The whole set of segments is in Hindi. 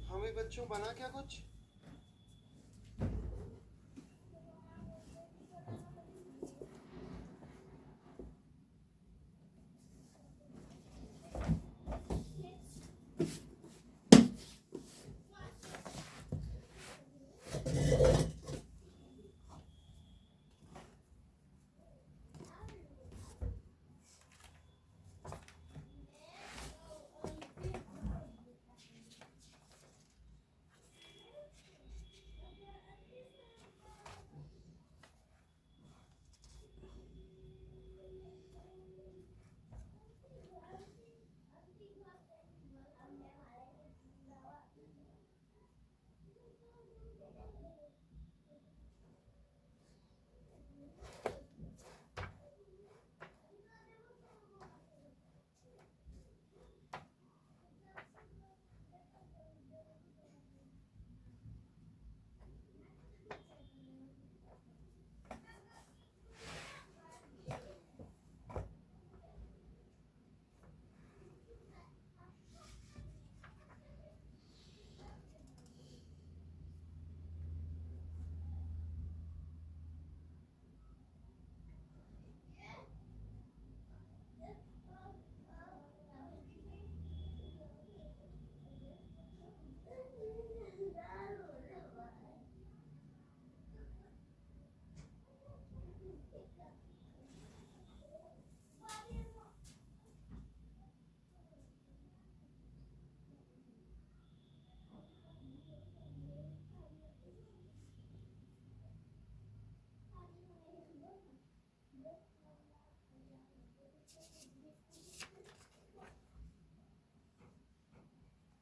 हमें बच्चों बना क्या कुछ?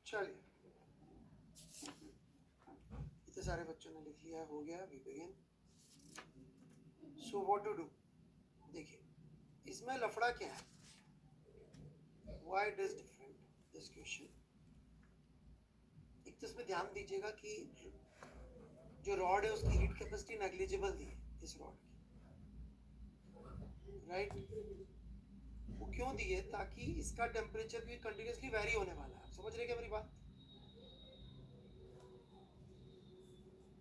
चलिए, इतने सारे बच्चों ने लिख लिया, हो गया। We begin. So what to do? देखिए, इसमें लफड़ा क्या है? Why it is different this question? एक तो इसमें ध्यान दीजिएगा कि जो रॉड है उसकी हीट कैपेसिटी नेग्लिजिबल दी है इस रॉड की, राइट? वो क्यों दी है? ताकि इसका टेम्परेचर भी कंटिन्यूसली वेरी होने वाला है। समझ रहे क्या मेरी बात?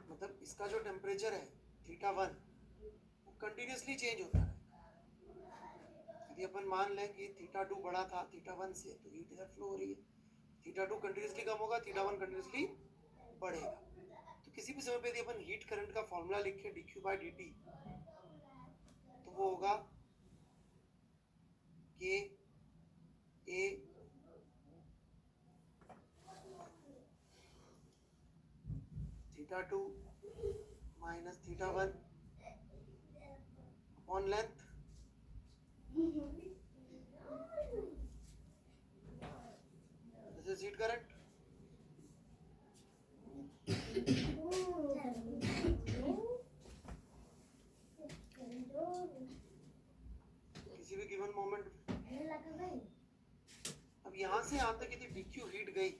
मतलब इसका जो टेम्परेचर है θ1 वो कंटिन्यूसली चेंज होता है। यदि अपन मान लें कि θ2 बड़ा था θ1 से, तो हीट इधर फ्लो हो रही है। θ2 कंटिन्यूसली कम होगा, θ1 कंटिन्यूसली बढ़ेगा। तो किसी भी समय पे यदि अपन हीट करंट का फॉर्मूला लिखें dq/dt, तो वो होगा k a θ2 minus θ1 upon length. This is heat current. किसी भी गिवन मोमेंट, अब यहां से यहां तक यदि dq हीट गई,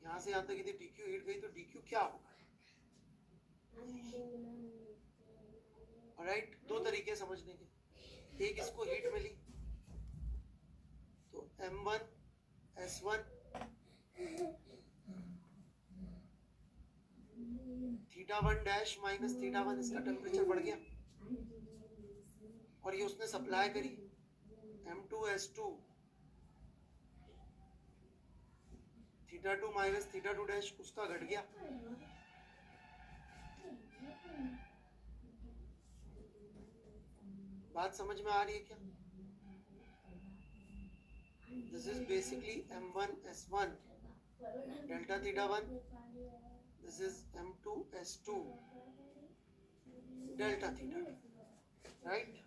यहां से यहां तक यदि dq हीट गई, तो dq क्या होगा? राइट? दो तरीके समझने के। एक, इसको हीट मिली तो m1 s1 θ1 डैश माइनस θ1, इसका टेम्परेचर बढ़ गया। और ये उसने सप्लाई करी M2S2 θ2 माइनस θ2 डैश, उसका घट गया। बात समझ में आ रही है क्या? This is basically M1S1 delta θ1, this is M2S2 delta θ2, right?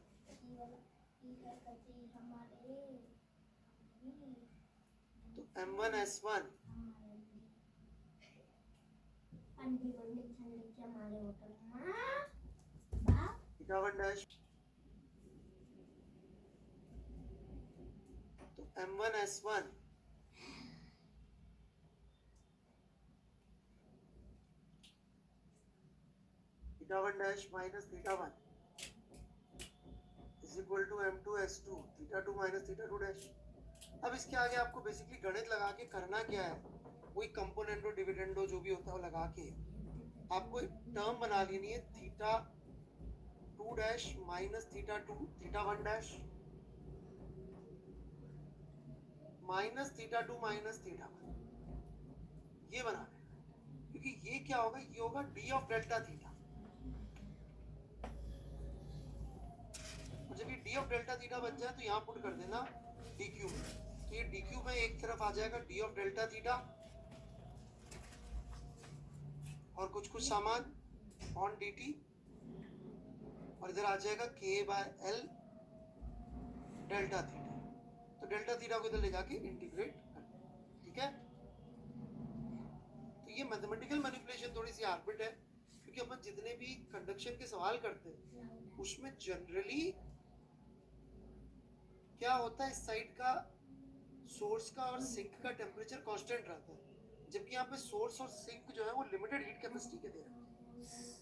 तो M1S1 θ1 डैश, तो M1S1 θ1 dash minus θ1 is equal to M2S2 θ2 minus θ2 dash. अब इसके आगे आपको बेसिकली गणित लगा के करना क्या है, वही कंपोनेंटो डिविडेंडो जो भी होता है वो लगा के आपको एक टर्म बना लेनी है θ2 dash minus θ2 θ1 dash minus θ2 minus θ1, ये बना लेना, क्योंकि ये क्या होगा, ये होगा d ऑफ डेल्टा थीटा। जब ये d ऑफ डेल्टा थीटा बन जाए तो यहाँ पुट कर देना dq में, तो ये dq में एक तरफ आ जाएगा d ऑफ डेल्टा थीटा और कुछ कुछ सामान ऑन dt, और इधर आ जाएगा k by l delta theta. तो डेल्टा थीटा को इधर ले जाके इंटीग्रेट कर, ठीक है? तो ये मैथमेटिकल मैनिपुलेशन थोड़ी सी आर्बिट है, क्योंकि अपन जितने भी कंडक्शन के सवाल करते हैं उसमें जनरली क्या होता है, इस साइड का सोर्स का और सिंक का टेम्परेचर कांस्टेंट रहता है, जबकि यहाँ पे सोर्स और सिंक जो है वो लिमिटेड हीट कैपेसिटी के दे रहे हैं।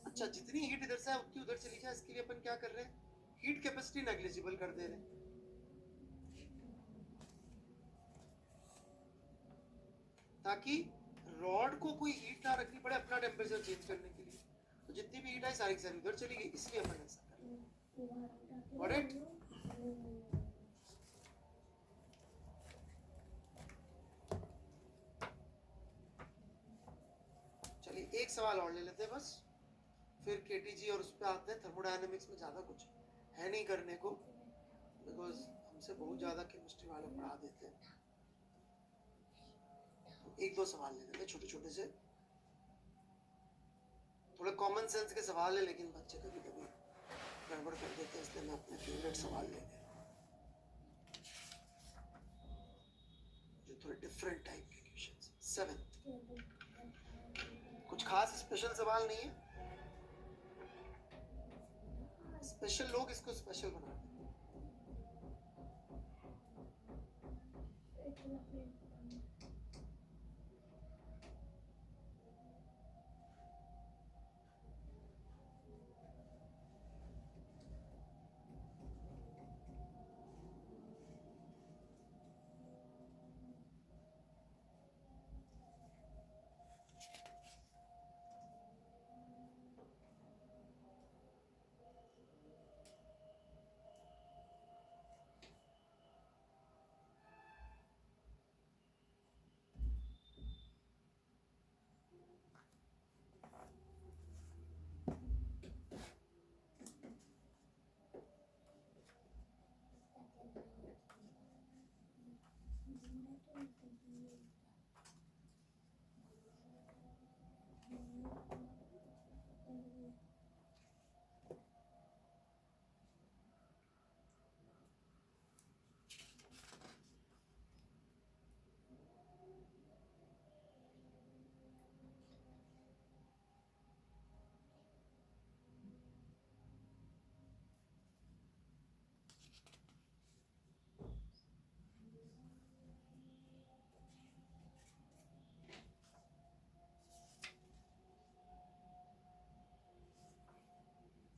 अच्छा, जितनी हीट इधर से है उतनी उधर चली जाए, इसके लिए अपन क्या कर रहे हैं, हीट कैपेसिटी नेग्लिजिबल कर दे रहे हैं, ताकि रॉड को कोई हीट ना रखनी पड़े अपना टेम्परेचर चेंज करने के लिए। तो जितनी भी हीट आई सारी सारी उधर चली गई, इसलिए अपन ऐसा कर रहे हैं। चलिए एक सवाल और ले लेते हैं बस, फिर केटीजी और उस पर आते हैं। थर्मोडायनेमिक्स में ज़्यादा कुछ है नहीं करने को, बिकॉज हमसे बहुत ज़्यादा केमिस्ट्री वाले पढ़ा देते हैं। तो एक दो सवाल ले लेते हैं छोटे छोटे से, थोड़े कॉमन सेंस के सवाल है, लेकिन बच्चे कभी कभी गड़बड़ कर देते हैं, इसलिए मैं अपने फेवरेट सवाल ले लें जो थोड़े डिफरेंट टाइप के क्वेश्चंस। 7th, कुछ खास स्पेशल सवाल नहीं है, स्पेशल लोग इसको स्पेशल बना दें।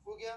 हो गया?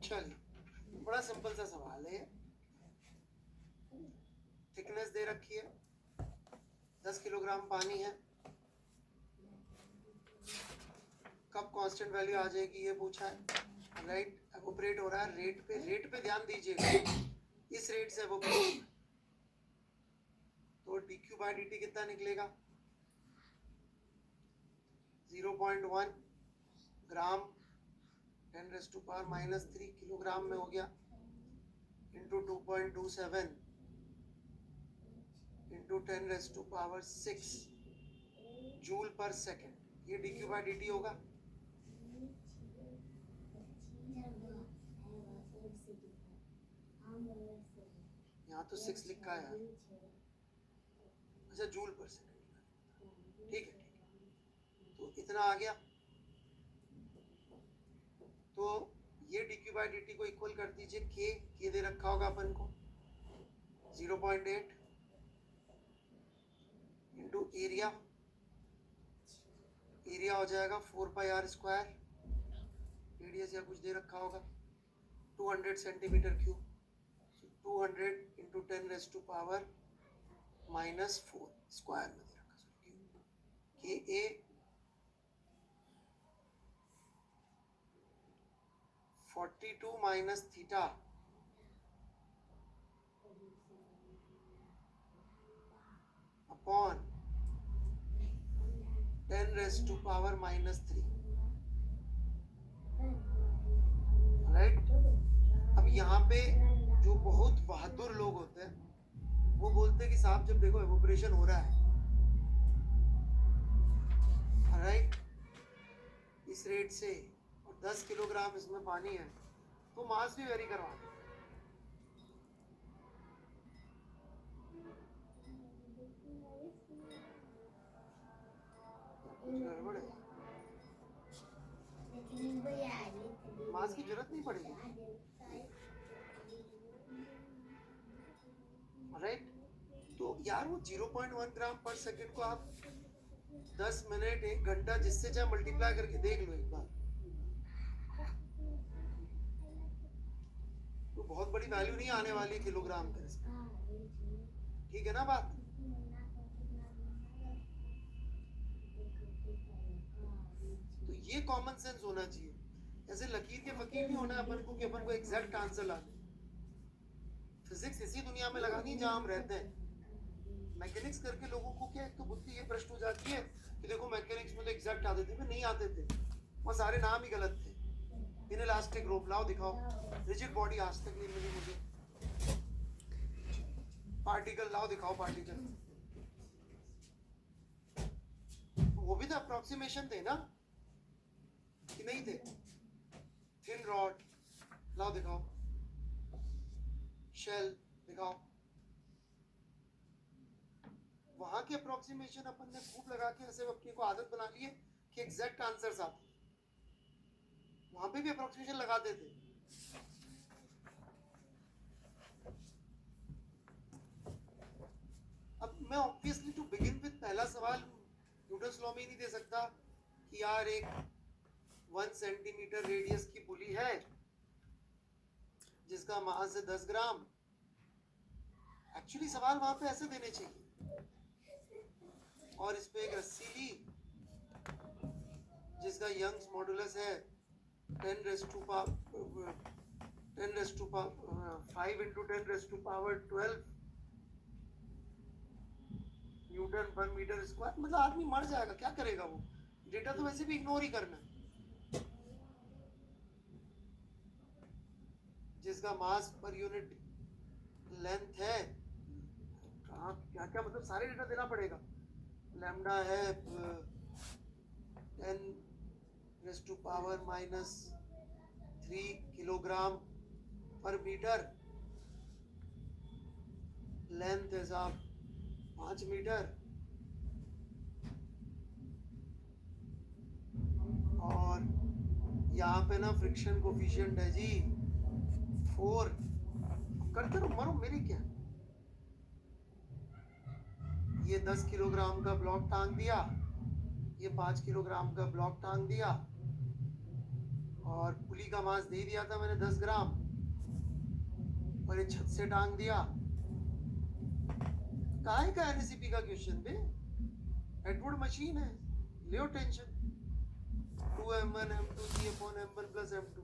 चलिए, बड़ा सिंपल सा सवाल है। थिकनेस दे रखी है, 10 किलोग्राम पानी है, कब कांस्टेंट वैल्यू आ जाएगी ये पूछा है, राइट। एवोपरेट हो रहा है रेट पे ध्यान दीजिएगा, इस रेट से एवोपरेट, तो dq बाय dt कितना निकलेगा, 0.1 ग्राम 10⁻³ किलोग्राम में हो गया, इंटू 2.27 इंटू 10⁻6 जूल पर सेकेंड, ये dq बाय dt होगा। यहाँ तो 6 लिखा है, अच्छा जूल पर सेकेंड, ठीक है, तो इतना आ गया। तो ये dq बाय dt को इक्वल कर दीजिए k दे रखा होगा अपन को 0.8 इंटू एरिया हो जाएगा 4πr², रेडियस या कुछ दे रखा होगा 200 सेंटीमीटर क्यूब, 200 इंटू 10⁻⁻⁴ स्क्वायर में दे रखा, के ए 42 माइनस थीटा अपॉन 10⁻⁻3, राइट। अब यहाँ पे जो बहुत बहादुर लोग होते हैं वो बोलते हैं कि साहब जब देखो एवोपरेशन हो रहा है, राइट, इस रेट से, और 10 किलोग्राम इसमें पानी है, तो मास भी वेरी करवा दो। गड़बड़ है, मास की जरूरत नहीं पड़ेगी, राइट। तो यार वो 0.1 ग्राम पर सेकेंड को आप 10 मिनट 1 घंटा जिससे चाहे मल्टीप्लाई करके देख लो एक बार, तो बहुत बड़ी वैल्यू नहीं आने वाली किलोग्राम के, ठीक है ना बात। तो ये कॉमन सेंस होना चाहिए, ऐसे लकीर के फकीर नहीं होना अपन को कि अपन को एग्जैक्ट आंसर ला दे। फिजिक्स इसी दुनिया में लगानी है जहां हम रहते हैं। मैकेनिक्स करके लोगों को क्या, एक तो बुद्धि ये प्रश्न हो जाती है कि देखो मैकेनिक्स में तो एग्जैक्ट आते थे, नहीं आते थे, वो सारे नाम ही गलत थे। इनइलास्टिक रोप लाओ दिखाओ, रिजिड बॉडी आज तक नहीं मिली मुझे, पार्टिकल लाओ दिखाओ पार्टिकल, वो भी तो अप्रोक्सीमेशन थे ना कि नहीं थे। थिन रॉड लाओ दिखाओ, शेल दिखाओ, वहां के अप्रोक्सीमेशन अपन ने खूब लगा के ऐसे अपनी को आदत बना ली है कि एग्जैक्ट आंसर्स आते, वहां पे भी अप्रोक्सीमेशन लगाते थे। अब मैं ऑब्वियसली टू बिगिन विद पहला सवाल न्यूटन्स लॉ में ही नहीं दे सकता कि यार एक 1 सेंटीमीटर रेडियस की पुली है जिसका मास है 10 ग्राम। एक्चुअली सवाल वहां पे ऐसे देने चाहिए, और इस पे एक रस्सी ली जिसका यंग्स मॉडुलस है 10⁻⁵ इंटू 10⁻12 न्यूटन पर मीटर स्क्वायर, मतलब आदमी मर जाएगा, क्या करेगा वो, डेटा तो वैसे भी इग्नोर ही करना है। जिसका मास पर यूनिट लेंथ है, कहाँ क्या क्या मतलब सारे डेटा देना पड़ेगा। लैम्डा है 10⁻³ किलोग्राम पर मीटर, लेंथ है साहब 5 मीटर, और यहाँ पे ना फ्रिक्शन कोफिशिएंट है जी 4। करते रहो, मरो मेरी क्या, ये 10 किलोग्राम का ब्लॉक टांग दिया, ये 5 किलोग्राम का ब्लॉक टांग दिया, और पुली का मांस दे दिया था मैंने 10 ग्राम, और ये छत से टांग दिया। काहे का एनएसीपी का क्वेश्चन बे, एडवर्ड मशीन है, लियो tension. 2m1 m2 c upon m1 plus m2,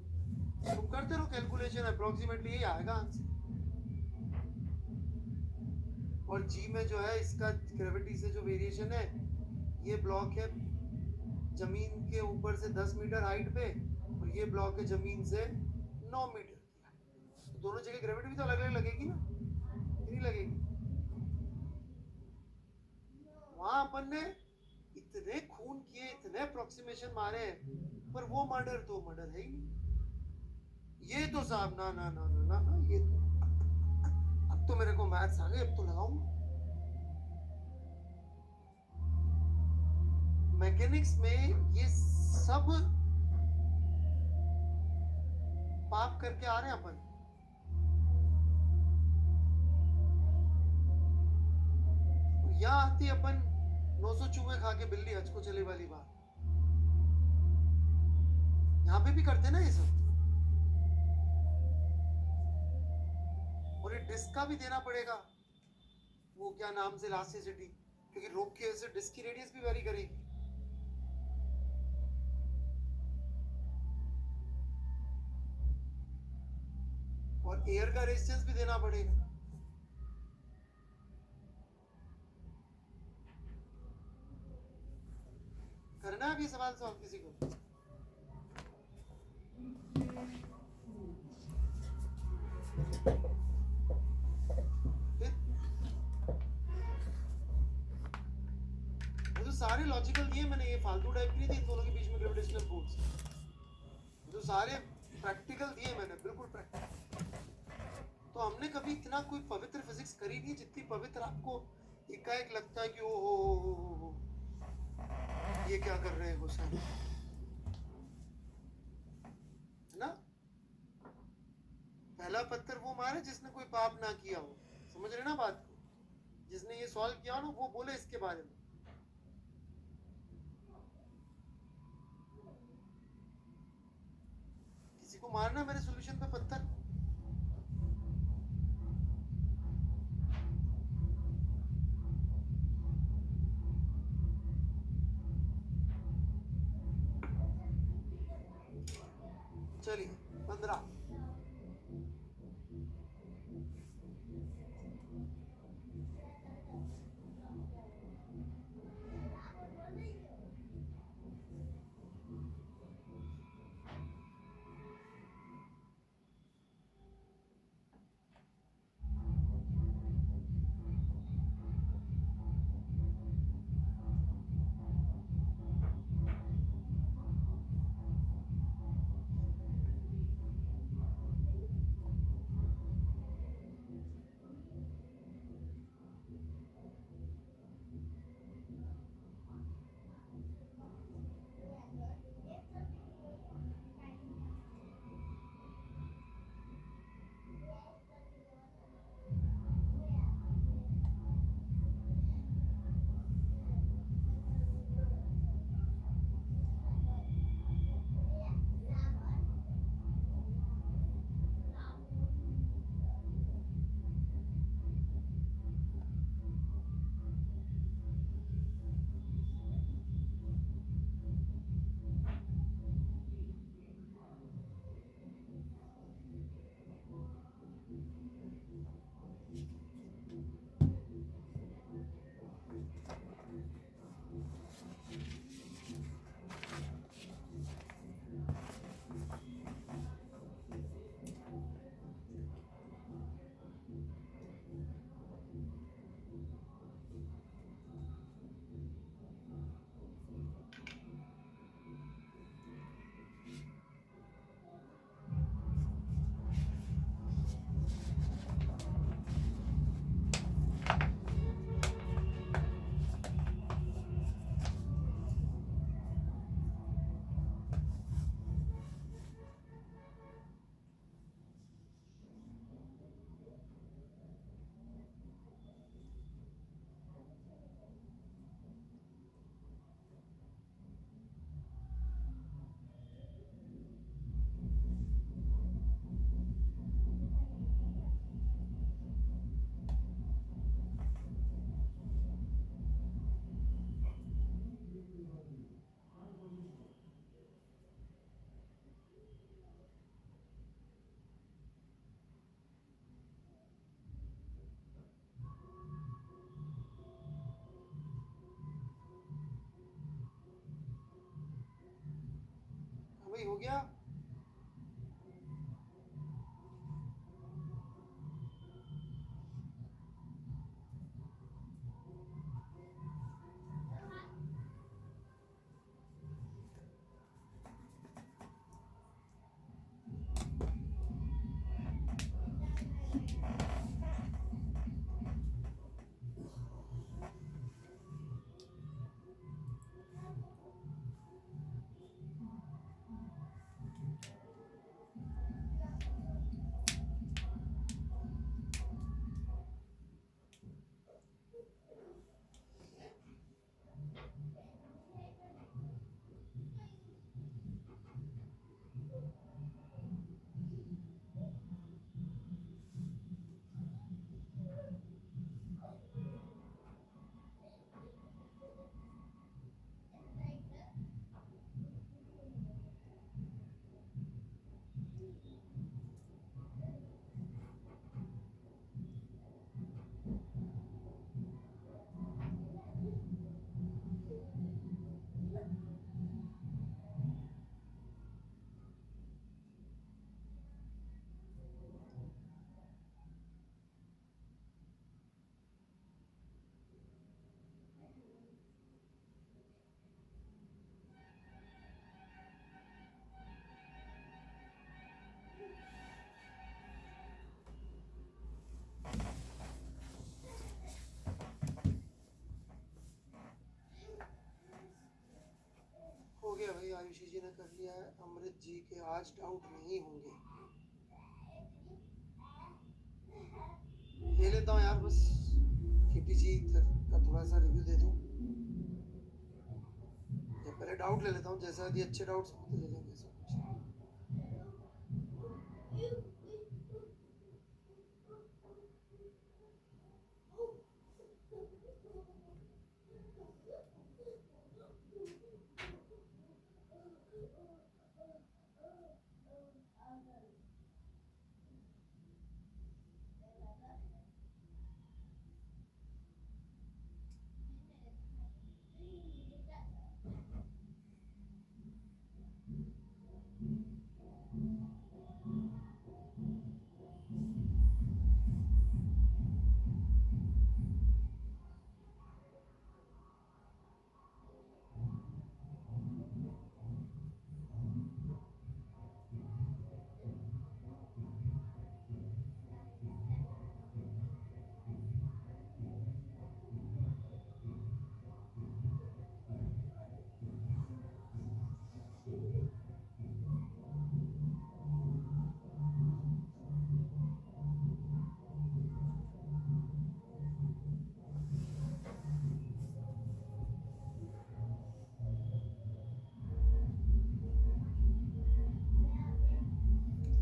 तुम करते रहो कैलकुलेशन, अप्रोक्सीमेटली यही आएगा आंसर। और जी में जो है इसका ग्रेविटी से जो वेरिएशन है, ये ब्लॉक है जमीन के ऊपर से 10 मीटर हाइट पे, और ये ब्लॉक है जमीन से 9 मीटर की हाइट। तो दोनों जगह ग्रेविटी भी तो अलग अलग लगेगी ना, नहीं लगेगी। वहां अपन ने इतने खून किए, इतने अप्रोक्सीमेशन मारे, पर वो मर्डर तो मर्डर है ही नहीं। ये तो साहब ना ना ना ना ना, ना ये तो अब तो मेरे को मैथ्स आ गए, अब तो लगाऊंगा। मैकेनिक्स में ये सब पाप करके आ रहे हैं अपन। यहाँ आती अपन 900 चूहे खा के बिल्ली हज को चले वाली बात, यहाँ पे भी करते ना ये सब। और ये डिस्क का भी देना पड़ेगा, वो क्या नाम से, इलास्टिसिटी, क्योंकि रोप की वजह से डिस्क की रेडियस भी वेरी करेगी। और एयर का रेजिस्टेंस भी देना पड़ेगा। करना है अभी सवाल सॉल्व किसी को? तो सारे लॉजिकल दिए मैंने, ये फालतू टाइप नहीं थे इन दोनों के बीच में ग्रेविटेशनल फोर्स, तो सारे प्रैक्टिकल दिए मैंने, बिल्कुल प्रैक्टिकल। तो हमने कभी इतना कोई पवित्र फिजिक्स करी नहीं जितनी पवित्र आपको एकाएक लगता है कि ओ हो ये क्या कर रहे हैं गुस्सा, है ना। पहला पत्थर वो मारे जिसने कोई पाप ना किया हो, समझ रहे ना बात को, जिसने ये सॉल्व किया हो ना, वो बोले इसके बारे में। किसी को मारना मेरे सॉल्यूशन पे पत्थर, चलिए 15। गया? हो गया भाई, आयुषी जी ने कर लिया है। अमृत जी के आज डाउट नहीं होंगे। ले लेता हूँ यार, बस केटी जी का थोड़ा सा रिव्यू दे दूँ। पहले डाउट ले लेता हूँ, जैसा यदि अच्छे डाउट्स होते ले लेंगे सब कुछ।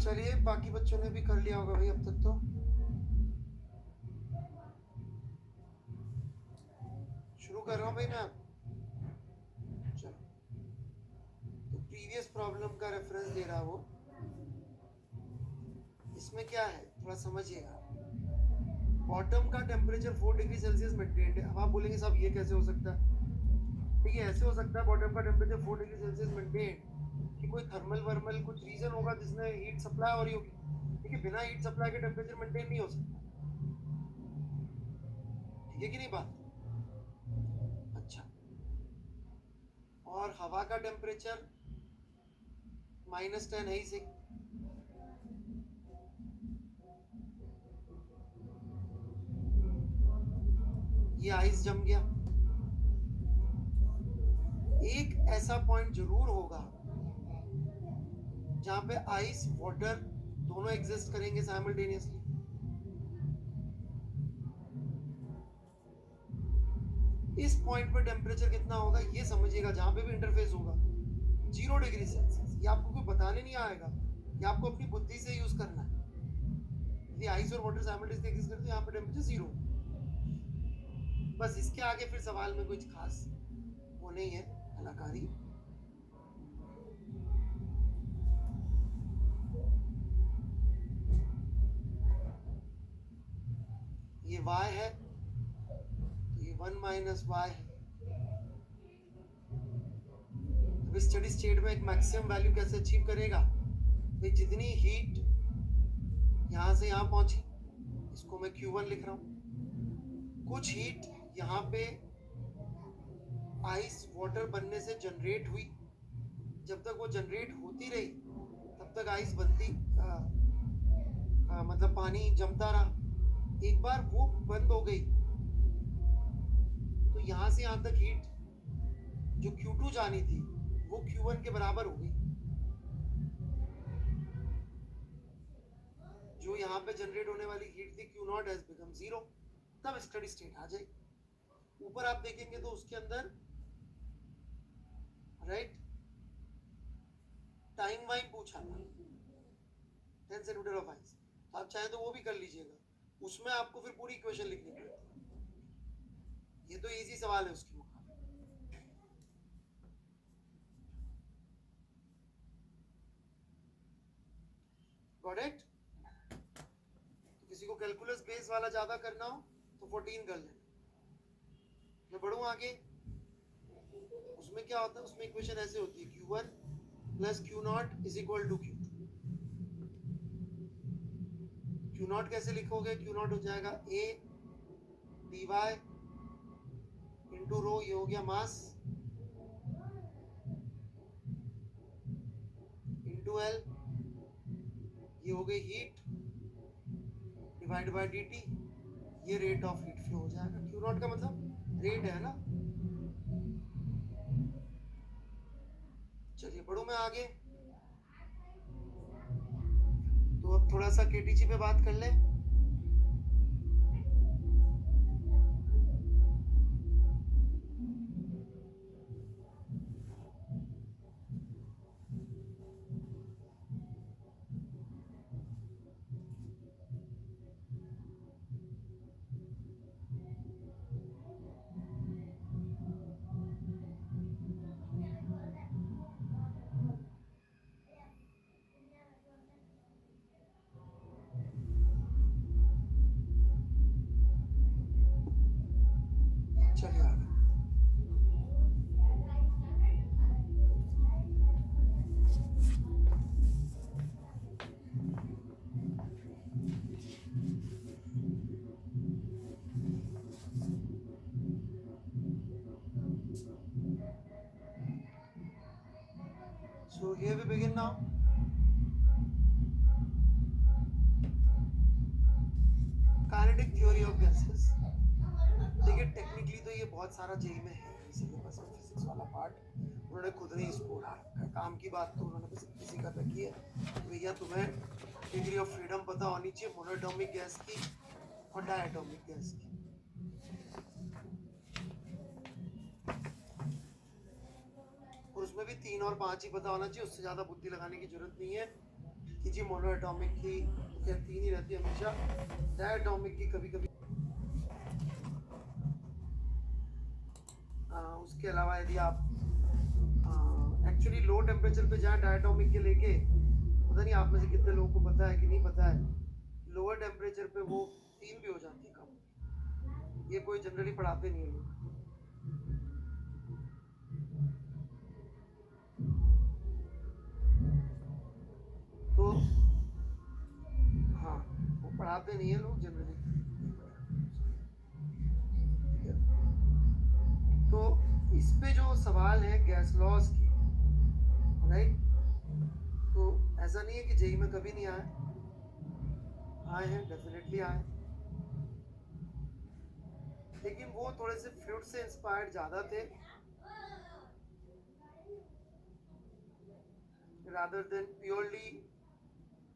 चलिए, बाकी बच्चों ने भी कर लिया होगा भाई अब तक तो। शुरू कर रहा हूँ भाई मैं। चलो, तो प्रीवियस प्रॉब्लम का रेफरेंस दे रहा वो। इसमें क्या है थोड़ा समझिएगा। बॉटम का टेम्परेचर 4 डिग्री सेल्सियस मेंटेन्ड है। अब आप बोलेंगे साहब ये कैसे हो सकता है? देखिए ऐसे हो सकता है, बॉटम का टेम्परेचर 4 डिग्री सेल्सियस मेंटेन्ड कि कोई थर्मल वर्मल कुछ रीजन होगा जिसने हीट सप्लाई हो रही होगी। देखिए बिना हीट सप्लाई के टेम्परेचर मेंटेन नहीं हो सकता। ठीक है कि नहीं बात? अच्छा, और हवा का टेम्परेचर -10 है ही से। ये आइस जम गया। एक ऐसा पॉइंट जरूर होगा जहां पे आइस वाटर दोनों एग्जिस्ट करेंगे साइमल्टेनियसली। इस पॉइंट पर टेम्परेचर कितना होगा ये समझिएगा, जहां पे भी इंटरफेस होगा 0 डिग्री सेल्सियस। ये आपको कोई बताने नहीं आएगा, ये आपको अपनी बुद्धि से यूज करना है। यदि आइस और वाटर साइमल्टेनियसली एग्जिस्ट करते हैं, यहाँ पे टेम्परेचर 0। बस इसके आगे फिर सवाल में कुछ खास वो नहीं है कलाकारी। ये y है तो ये 1 - y है। अब स्टडी स्टेट में एक मैक्सिमम वैल्यू कैसे अचीव करेगा? भाई जितनी हीट यहाँ से यहाँ पहुंची, इसको मैं Q1 लिख रहा हूँ। कुछ हीट यहाँ पे आइस वाटर बनने से जनरेट हुई, जब तक वो जनरेट होती रही तब तक आइस बनती मतलब पानी जमता रहा। एक बार वो बंद हो गई तो यहाँ से यहाँ तक हीट जो Q2 जानी थी वो Q1 के बराबर हो गई। जो यहाँ पे जनरेट होने वाली हीट थी Q0 has become 0, तब स्टडी स्टेट आ जाएगी। ऊपर आप देखेंगे तो उसके अंदर राइट टाइम वाइम पूछा था 10 सेंटीमीटर ऑफ आइस, आप चाहे तो वो भी कर लीजिएगा, उसमें आपको फिर पूरी इक्वेशन लिखनी पड़ती है। ये तो इजी सवाल है उसके मुकाबले। Got it? तो किसी को कैलकुलस बेस वाला ज्यादा करना हो तो 14 कर लेना। मैं बढ़ूं आगे, उसमें क्या होता है, उसमें इक्वेशन ऐसे होती है Q1 plus Q0 is equal to Q2। Q0 कैसे लिखोगे? Q0 हो जाएगा A dy इंटू रो, ये हो गया मास, इंटू L, ये हो गई हीट, डिवाइड बाय dt, ये रेट ऑफ हीट फ्लो हो जाएगा। Q0 का मतलब रेट है ना। चलिए बढ़ू मैं आगे, तो अब थोड़ा सा KTG पे बात कर ले। चलिए आगे, so here we begin now. Kinetic theory of gases। देखिए टेक्निकली तो ये बहुत सारा जेई में है, इसीलिए बस में फिजिक्स वाला पार्ट उन्होंने खुद नहीं इसको उठा रखा है। काम की बात तो उन्होंने बस इसी कर रखी है, भैया तुम्हें डिग्री ऑफ फ्रीडम पता होनी चाहिए मोनोएटॉमिक गैस की और डायटॉमिक गैस की। और उसमें भी 3 और 5 ही पता होना चाहिए, उससे ज़्यादा बुद्धि लगाने की जरूरत नहीं है कि जी मोनोएटॉमिक की क्या 3 ही रहती है हमेशा, डायटॉमिक की कभी कभी। उसके अलावा यदि आप एक्चुअली लो टेम्परेचर पे जाए डायटॉमिक के लेके, पता नहीं आप में से कितने लोगों को पता है कि नहीं पता है, लोअर टेम्परेचर पे वो 3 भी हो जाती है कम। ये कोई जनरली पढ़ाते नहीं है लोग। तो हाँ, वो पढ़ाते नहीं है लोग जनरली। तो इस पे जो सवाल है गैस लॉस की, राइट, तो ऐसा नहीं है कि जेई में कभी नहीं आए हैं, डेफिनेटली आए, लेकिन वो थोड़े से फ्लूइड से इंस्पायर्ड ज्यादा थे रादर देन प्योरली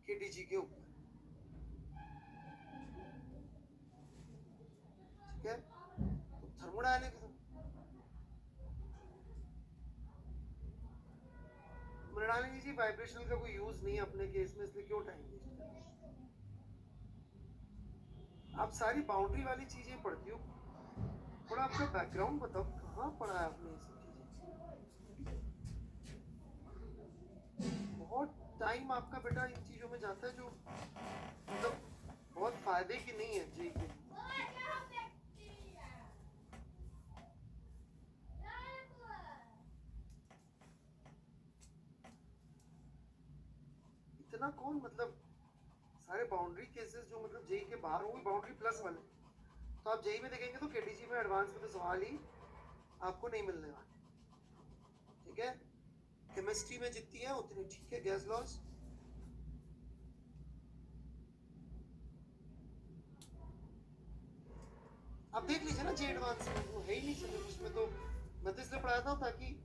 केटीजी के ऊपर। ठीक है, तो थर्मोडायनेमिक्स जी वाइब्रेशनल का कोई यूज नहीं है अपने केस में, इसलिए क्यों टाइम वेस्ट करना। आप सारी बाउंड्री वाली चीजें पढ़ती हो, थोड़ा आपका बैकग्राउंड बताओ, कहाँ पढ़ा है आपने ये सब चीजें? बहुत टाइम आपका बेटा इन चीजों में जाता है जो मतलब बहुत फायदे की नहीं है जी के। इतना कौन मतलब सारे बाउंड्री केसेस जो मतलब जेई के बाहर होंगे बाउंड्री प्लस वाले, तो आप जेई में देखेंगे तो केटीजी में एडवांस में तो सवाल ही आपको नहीं मिलने वाले, ठीक है। केमिस्ट्री में जितनी है उतनी ठीक है। गैस लॉस आप देख लीजिए ना, जे एडवांस में वो है ही नहीं सिलेबस में, तो मैं तो इसलिए पढ़ाता हूँ ताकि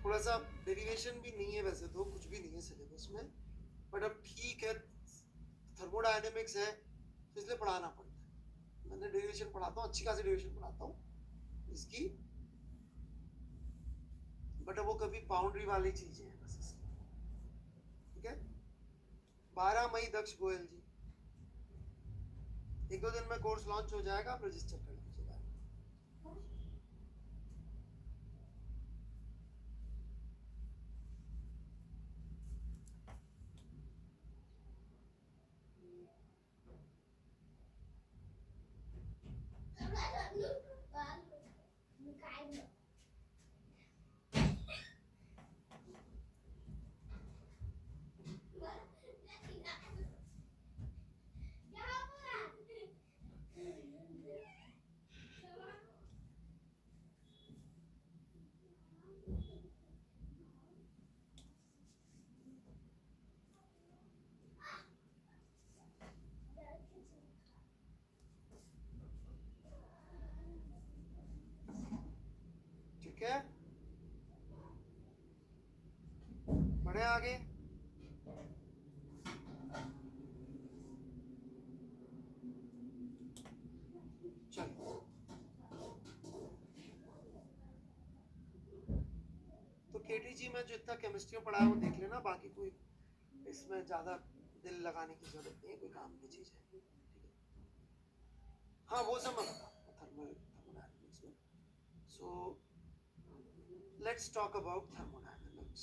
थोड़ा सा डेरिवेशन भी नहीं है, वैसे तो कुछ भी नहीं है सिलेबस में, बट अब ठीक है थर्मोडायनेमिक्स है तो इसलिए पढ़ाना पड़ता है। मैंने डेरिवेशन पढ़ाता हूँ, अच्छी खासी डेरिवेशन पढ़ाता हूँ इसकी, बट अब वो कभी बाउंड्री वाली चीजें हैं बस इसलिए, ठीक है। 12 मई दक्ष गोयल जी, एक दो दिन में कोर्स लॉन्च हो जाएगा, आप रजिस्टर कर लीजिएगा। ठीक है, बढ़े आगे। चलो तो केटीजी में जो इतना केमिस्ट्री में पढ़ा है वो देख लेना, बाकी कोई इसमें ज्यादा दिल लगाने की जरूरत नहीं है, कोई काम की चीज है, ठीक है। हाँ वो सब मैं बता थर्मोडायनेमिक्स में। So let's talk about thermodynamics.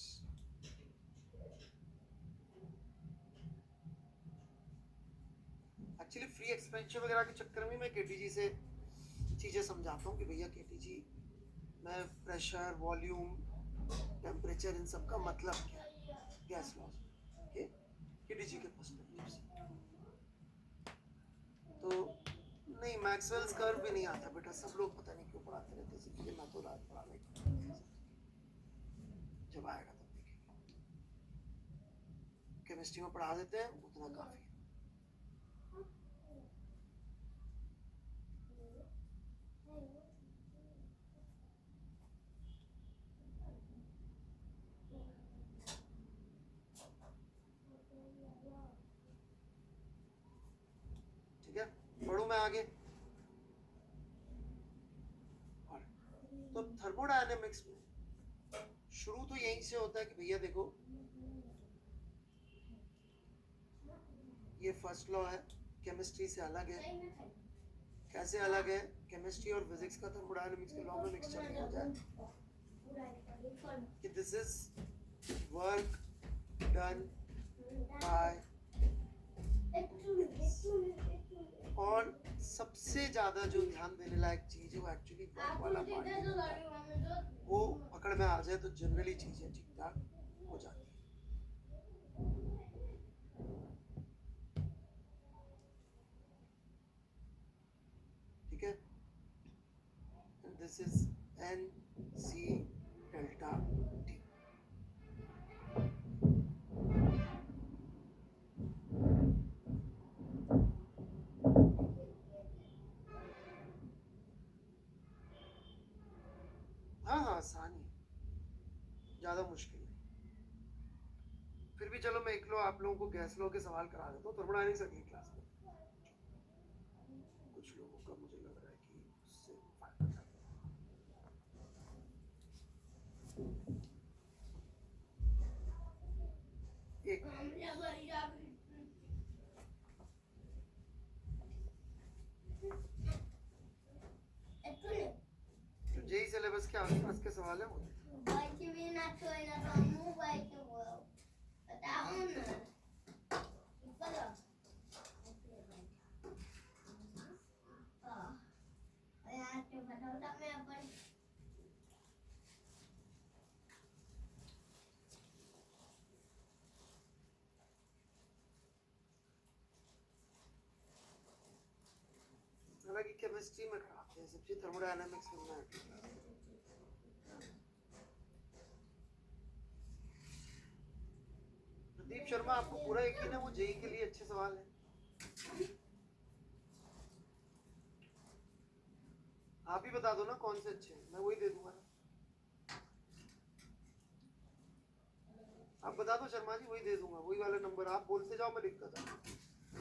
Actually free expansion वगैरह के चक्कर में मैं केटीजी से चीजें समझाता हूँ कि भैया केटीजी में प्रेशर, वॉल्यूम, टेम्परेचर, इन सब का मतलब क्या है गैस लॉस के केटीजी के पर्सपेक्टिव से। तो नहीं, मैक्सवेल्स कर्व भी नहीं आता बेटा, सब लोग पता नहीं क्यों पढ़ाते रहते हैं, इसलिए मैं तो रात पढ़ाने जब आएगा तब देखेंगे। केमिस्ट्री में पढ़ा देते हैं उतना काफी है। ठीक है, पढ़ूं मैं आगे। और तो थर्मोडायनेमिक्स में शुरू तो यहीं से होता है कि भैया देखो ये फर्स्ट लॉ है, केमिस्ट्री से अलग है। कैसे अलग है? केमिस्ट्री और फिजिक्स का थर्मोडायनेमिक्स के लॉ में मिक्सचर नहीं हो जाए कि this is work done by. और सबसे ज्यादा जो ध्यान देने लायक चीज है वो एक्चुअली वर्क वाला पार्ट है, वो पकड़ में आ जाए तो जनरली चीजें ठीक ठाक हो जाती है। ठीक है, this is N C delta T. हाँ हाँ आसान ही, ज्यादा मुश्किल नहीं। फिर भी चलो मैं एक लो आप लोगों को गैस लो के सवाल करा देता हूँ थर्मोडायनेमिक्स अगली क्लास में। कुछ लोगों का मुझे लग रहा है कि उससे फायदा था। एक तो जेई सिलेबस के आसपास के सवाल है वो केमिस्ट्री में कराते हैं सबसे, थर्मोडायनामिक्स में ना। प्रदीप शर्मा, आपको पूरा यकीन है वो जेई के लिए अच्छे सवाल है? आप ही बता दो ना कौन से अच्छे हैं, मैं वही दे दूंगा ना। आप बता दो शर्मा जी, वही दे दूंगा, वही वाला नंबर आप बोलते जाओ, मैं लिखता जाऊँ।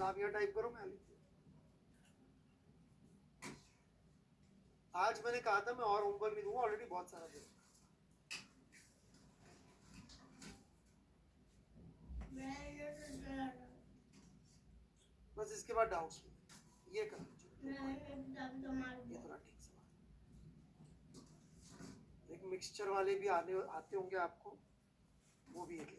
आप यहाँ टाइप करो, मैं लिख दूँ। आज मैंने कहा था मैं और होमवर्क नहीं दूंगा, ऑलरेडी बहुत सारा दे। बस इसके बाद डाउट्स ये कर लीजिए, ये थोड़ा ठीक सवाल। एक मिक्सचर वाले भी आते होंगे आपको, वो भी एक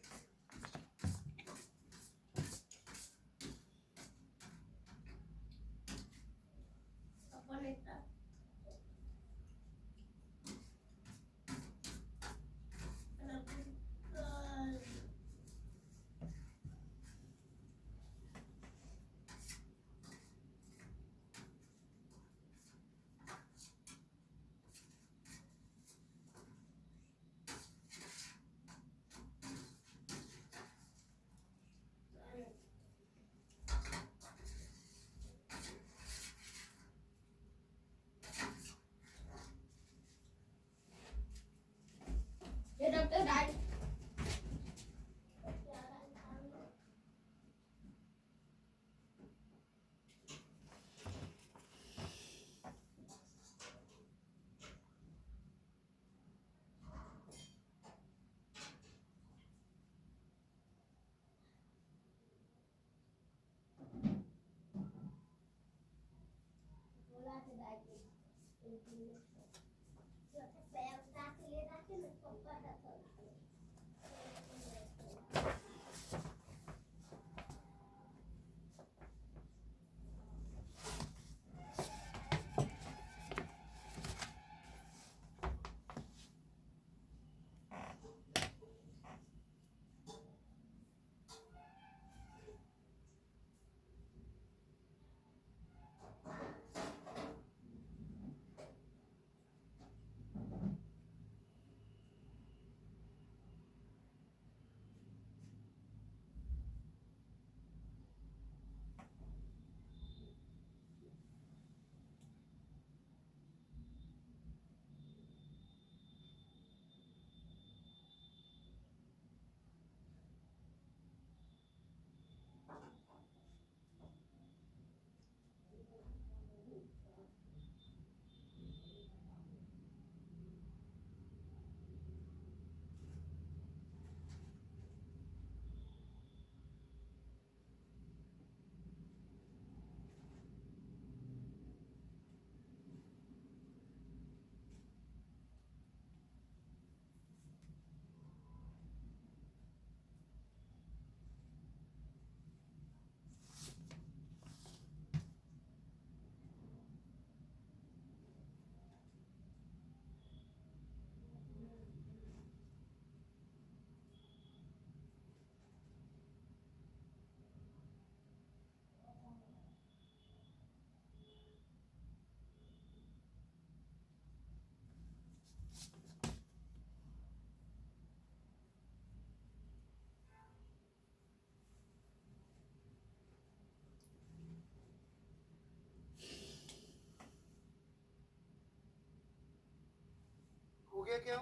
हो गया क्या?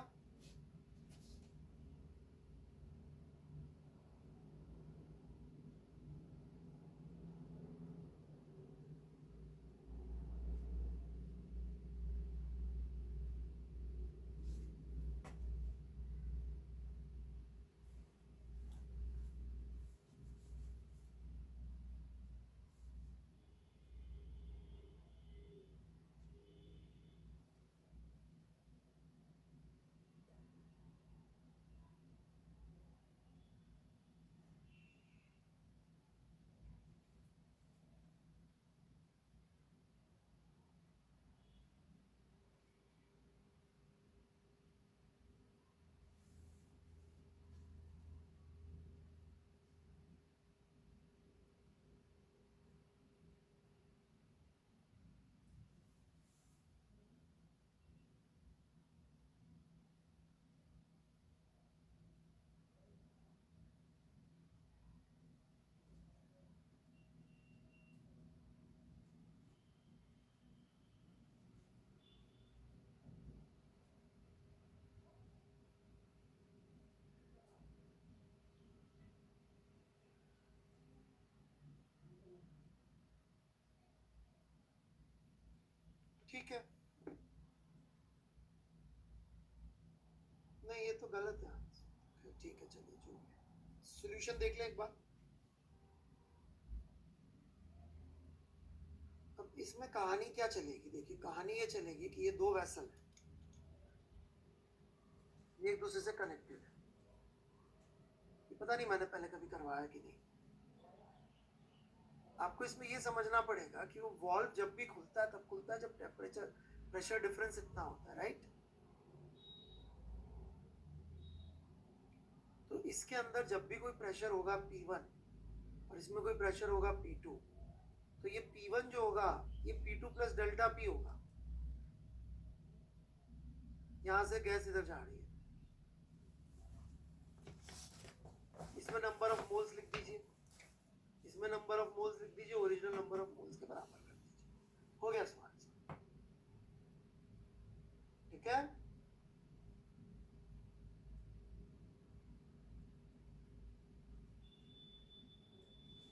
ठीक है, नहीं ये तो गलत है, ठीक है चलिए जो सॉल्यूशन देख ले एक बार। अब इसमें कहानी क्या चलेगी, देखिए कहानी ये चलेगी कि ये दो वेसल है, ये एक दूसरे से कनेक्टेड है। ये पता नहीं मैंने पहले कभी करवाया कि नहीं। आपको इसमें ये समझना पड़ेगा कि वो वॉल्व जब भी खुलता है तब खुलता है जब टेम्परेचर प्रेशर डिफरेंस इतना होता है, राइट। तो इसके अंदर जब भी कोई प्रेशर होगा P1 और इसमें कोई प्रेशर होगा P2, तो ये P1 जो होगा ये P2 प्लस डेल्टा P होगा। यहां से गैस इधर जा रही है, इसमें नंबर ऑफ मोल्स लिख दीजिए, इसमें नंबर ऑफ मोल्स लिख दीजिए, ओरिजिनल नंबर ऑफ मोल्स के बराबर कर दीजिए, हो गया सवाल। ठीक है,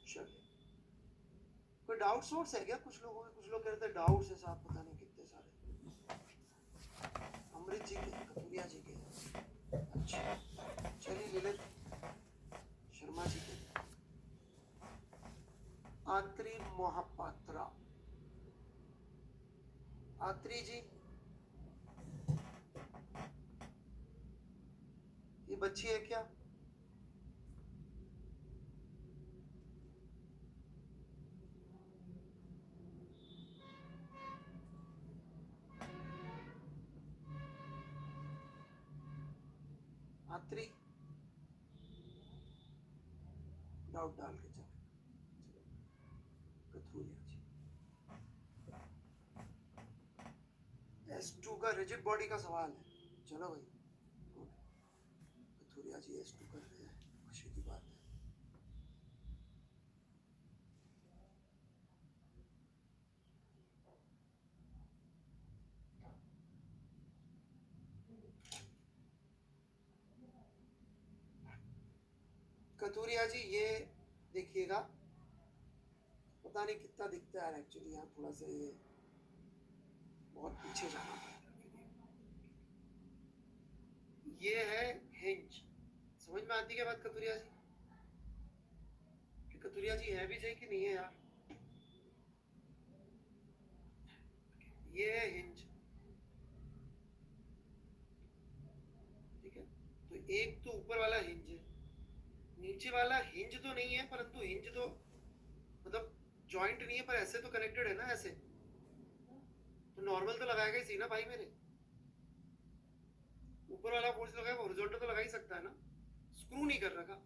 चलिए कोई डाउट सोर्स है क्या कुछ लोगों के? कुछ लोग कहते हैं डाउट्स है साहब, पता नहीं कितने सारे। अमृत जी के, कपूरिया जी के, अच्छा चलिए ललित शर्मा जी के, आत्री मोहपात्रा, आत्री जी ये बच्ची है क्या? आत्री डाउट डाल के चले, कथूरिया जी S2 का रिजिड बॉडी का सवाल है, चलो भाई गुड, कथूरिया जी S2 कर रहे हैं, खुशी की बात है। कतूरिया जी ये देखिएगा, पता नहीं कितना दिखता है एक्चुअली, यहाँ थोड़ा सा ये बहुत पीछे जाना पड़ेगा। ये है हिंज, समझ में आती है बात कतूरिया जी? कि कतूरिया जी है भी सही कि नहीं है यार? ये है हिंज, ठीक है। तो एक तो ऊपर वाला हिंज है, नीचे वाला हिंज तो नहीं है, परंतु हिंज तो मतलब जॉइंट नहीं है, पर ऐसे तो कनेक्टेड है ना, ऐसे तो नॉर्मल तो लगाएगा ही सही ना भाई मेरे। ऊपर वाला फोर्स लगाएगा, हॉरिजॉन्टल तो लगा ही सकता है ना, स्क्रू नहीं कर रखा।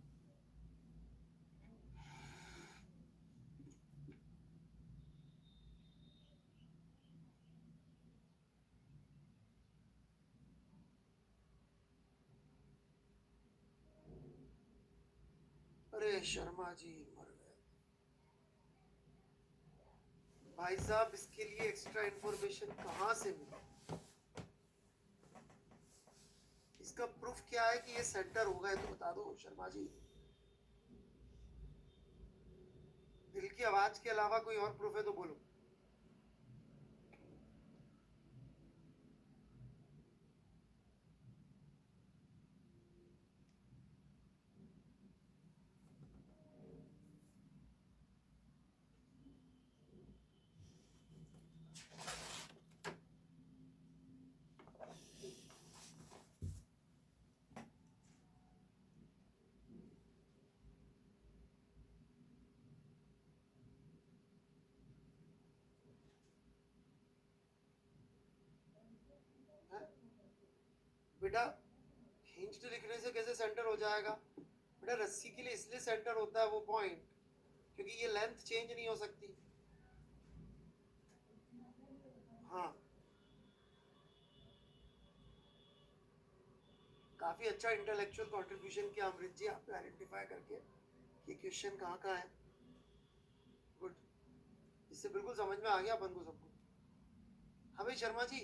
अरे शर्मा जी मर गए भाई साहब, इसके लिए एक्स्ट्रा इंफॉर्मेशन कहाँ से मिली? इसका प्रूफ क्या है कि ये सेंटर होगा, ये तो बता दो शर्मा जी। दिल की आवाज के अलावा कोई और प्रूफ है तो बोलो। है? बेटा हिंज्ड लिखने से कैसे सेंटर हो जाएगा? बेटा रस्सी के लिए इसलिए सेंटर होता है वो पॉइंट, क्योंकि ये लेंथ चेंज नहीं हो सकती। हाँ, काफी अच्छा इंटेलेक्चुअल कंट्रीब्यूशन किया अमृत जी आपने आइडेंटिफाई करके ये क्वेश्चन कहाँ का है। गुड, इससे बिल्कुल समझ में आ गया अपन को सबको। हाँ भाई शर्मा जी,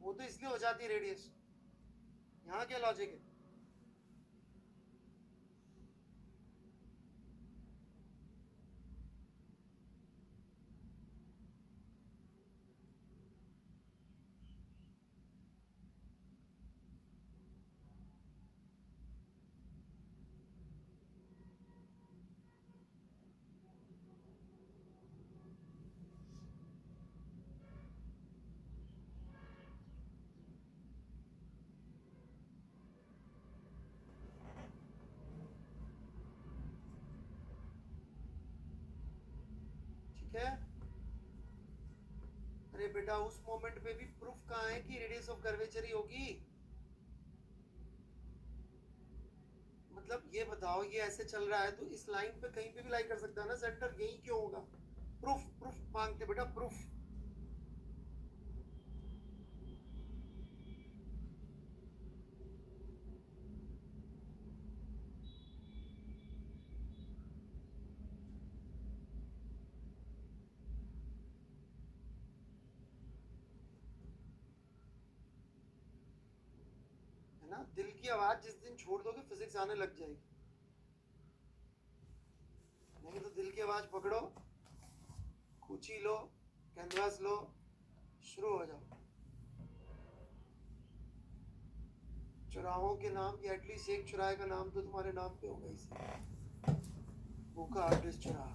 वो तो इसलिए हो जाती है रेडियस, यहाँ क्या लॉजिक है? ठीक है। अरे बेटा उस मोमेंट पे भी प्रूफ कहाँ है कि रेडियस ऑफ कर्वेचर ही होगी? मतलब ये बताओ, ये ऐसे चल रहा है तो इस लाइन पे कहीं पे भी लाई कर सकता है ना सेंटर, यही क्यों होगा? प्रूफ प्रूफ मांगते बेटा, प्रूफ। है ना, दिल की आवाज जिस दिन छोड़ दोगे फिजिक्स आने लग जाएगी। नहीं तो दिल की आवाज पकड़ो, कूची लो, कैनवास लो, शुरू हो जाओ। चौराहों के नाम की एटलीस्ट एक चौराहे का नाम तो तुम्हारे नाम पे होगा इसे। भूखा आर्टिस्ट चौराहा।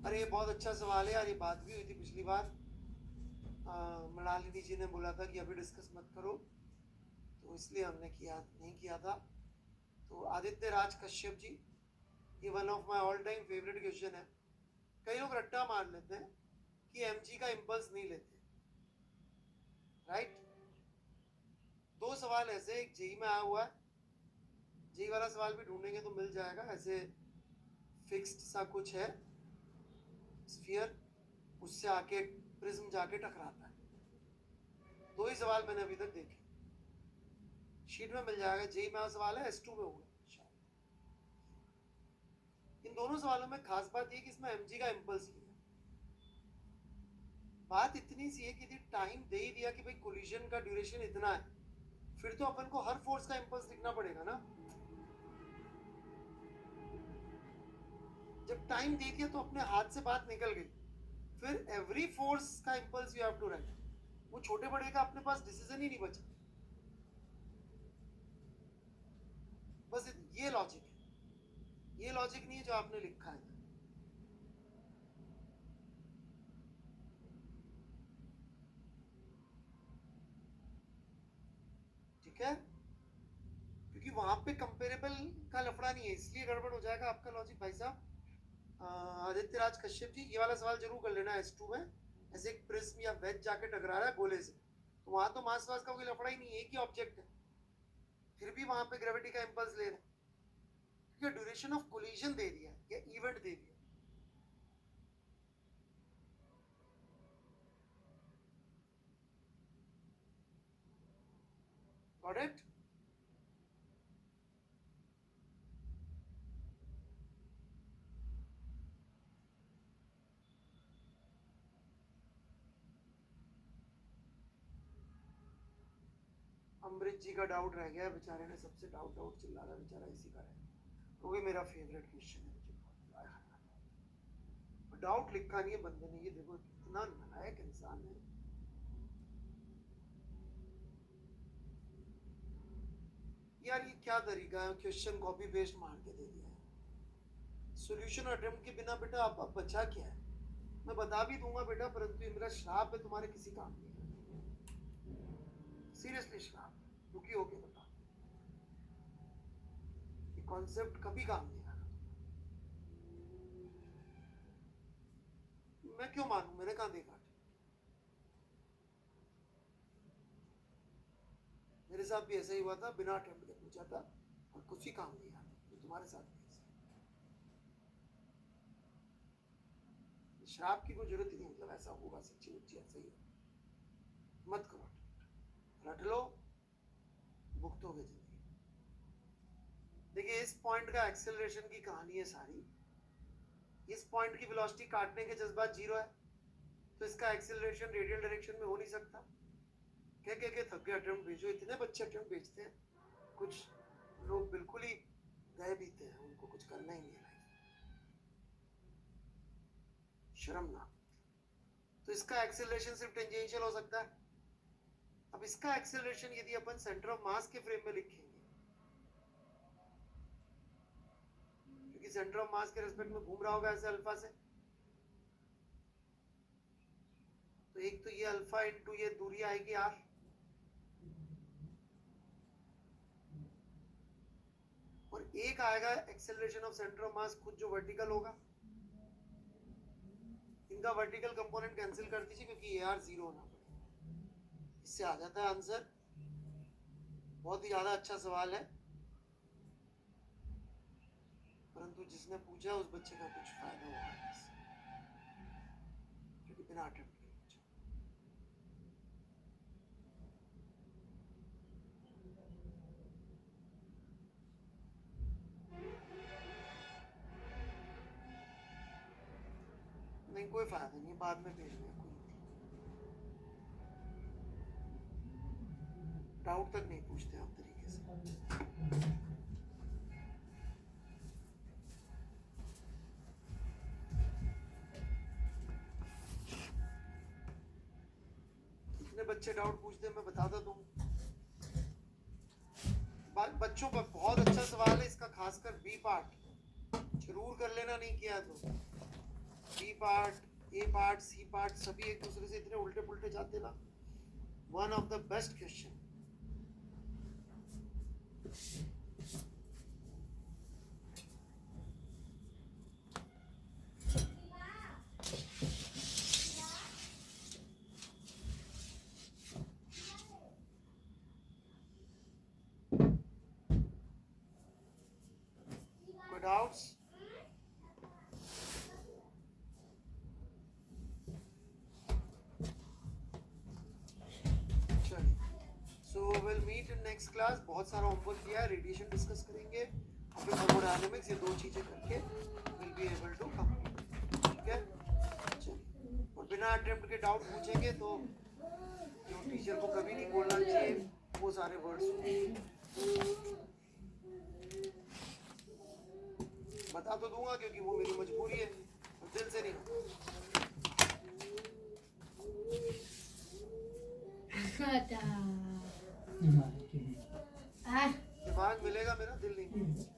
अरे ये बहुत अच्छा सवाल है यार, ये बात भी हुई थी पिछली बार। मृणालिनी जी ने बोला था कि अभी डिस्कस मत करो, तो इसलिए हमने नहीं किया था। तो आदित्य राज कश्यप जी, ये one of my all time favourite question है। कई लोग रट्टा मार लेते हैं कि एमजी का इंपल्स नहीं लेते, राइट? दो सवाल ऐसे, एक जेई में आया हुआ है, जेई वाला सवाल भी ढूंढेंगे तो मिल जाएगा। ऐसे फिक्स्ड सा कुछ है स्फीयर, उससे आके प्रिज्म जाके टकराता है। दो ही सवाल मैंने अभी तक देखे, शीट में मिल जाएगा। जेई में सवाल है, S2 में होगा शायद। इन दोनों सवालों में खास बात ये कि इसमें एमजी का इंपल्स लिया। बात इतनी सी है कि टाइम दे ही दिया कि भाई कोलिजन का ड्यूरेशन इतना है, फिर तो अपन को हर फोर्स का इंपल्स लिखना पड़ेगा ना। जब टाइम दे दिया तो अपने हाथ से बात निकल गई, फिर एवरी फोर्स का impulse you have to write. वो छोटे बड़े का अपने पास डिसीजन ही नहीं बचा। बस ये लॉजिक है, ये लॉजिक नहीं है जो आपने लिखा है। ठीक है, क्योंकि वहां पे कंपेरेबल का लफड़ा नहीं है, इसलिए गड़बड़ हो जाएगा आपका लॉजिक भाई साहब। आदित्य राज कश्यप जी, ये वाला सवाल जरूर कर लेना S2 में। ऐसे एक प्रिज्म या वेज जाके टकरा रहा है गोले से, तो वहां तो मास वास का कोई लफड़ा ही नहीं है, एक ही ऑब्जेक्ट है, फिर भी वहां पे ग्रेविटी का इंपल्स ले रहे हैं क्योंकि ड्यूरेशन ऑफ कोलिजन दे दिया या इवेंट दे दिया। Got it? अमृत जी का डाउट रह गया बेचारे ने, सबसे डाउट चिल्ला रहा बेचारा, इसी का रह, वो भी मेरा फेवरेट क्वेश्चन है। मुझे डाउट लिखा नहीं है बंदे ने, ये देखो कितना नालायक इंसान है। यार ये क्या तरीका है, क्वेश्चन कॉपी पेस्ट मार के दे दिया है। सॉल्यूशन अटेम्प्ट के बिना बेटा आप बचा क्या है? मैं बता भी दूंगा बेटा, परंतु ये मेरा श्राप है, तुम्हारे किसी काम नहीं है। सीरियसली श्राप, दुखी होके बता, ये कॉन्सेप्ट कभी काम नहीं आना। मैं क्यों मानूं, मैंने कहा देखा? मेरे साथ भी ऐसा ही हुआ था, बिना अटेम्प्ट के पूछा था और कुछ ही काम नहीं आता। तो तुम्हारे साथ भी श्राप की कोई जरूरत ही नहीं, मतलब ऐसा होगा सच्ची मुच्ची ऐसा ही हो। मत करो, रट लो, भुगतोगे जिंदगी। देखिए इस पॉइंट का एक्सेलरेशन की कहानी है सारी। इस पॉइंट की वेलोसिटी काटने के जज्बात जीरो है, तो इसका एक्सेलरेशन रेडियल डायरेक्शन में हो नहीं सकता। कह थक गए, अटेम्प्ट भेजो। इतने बच्चे अटेम्प्ट भेजते हैं, कुछ लोग बिल्कुल ही गए बीते हैं, उनको कुछ करना ही नहीं है, शर्मनाक। तो इसका एक्सेलरेशन सिर्फ टेंजेंशियल हो सकता है। अब इसका एक्सेलरेशन यदि अपन सेंटर ऑफ मास के फ्रेम में लिखेंगे, क्योंकि सेंटर ऑफ मास के रिस्पेक्ट में घूम रहा होगा ऐसे अल्फा से, तो एक तो ये अल्फा इंटू ये दूरी आएगी r, और एक आएगा acceleration of centre of mass खुद जो वर्टिकल होगा, इनका वर्टिकल कंपोनेंट कैंसिल कर दीजिए क्योंकि ए आर 0 होना पड़ेगा। इससे आ जाता है आंसर। बहुत ही ज्यादा अच्छा सवाल है, परंतु जिसने पूछा उस बच्चे का कुछ फायदा होगा क्योंकि बिना अटेम्प्ट के पूछा। नहीं कोई फायदा नहीं, बाद में भेज दें, कोई डाउट तक नहीं पूछते आप तरीके से। कितने बच्चे डाउट पूछते हैं मैं बताता दूं। बच्चों का बहुत अच्छा सवाल है इसका, खासकर बी पार्ट जरूर कर लेना, नहीं किया तो बी पार्ट, ए पार्ट, सी पार्ट सभी एक दूसरे से इतने उल्टे पुल्टे जाते ना। One of the best question. कोई doubts? So we'll meet in next class। बहुत सारा होमवर्क दिया है, रेडिएशन डिस्कस करेंगे और फिर थर्मोडायनामिक्स, ये दो चीजें करके we'll be able to complete। ठीक है, चलिए। और बिना अटेम्प्ट के डाउट पूछेंगे तो जो टीचर को कभी नहीं बोलना चाहिए वो सारे वर्ड्स बता तो दूंगा क्योंकि वो मेरी मजबूरी है, दिल से नहीं। दिमाग मिलेगा मेरा, दिल नहीं मिलेगा।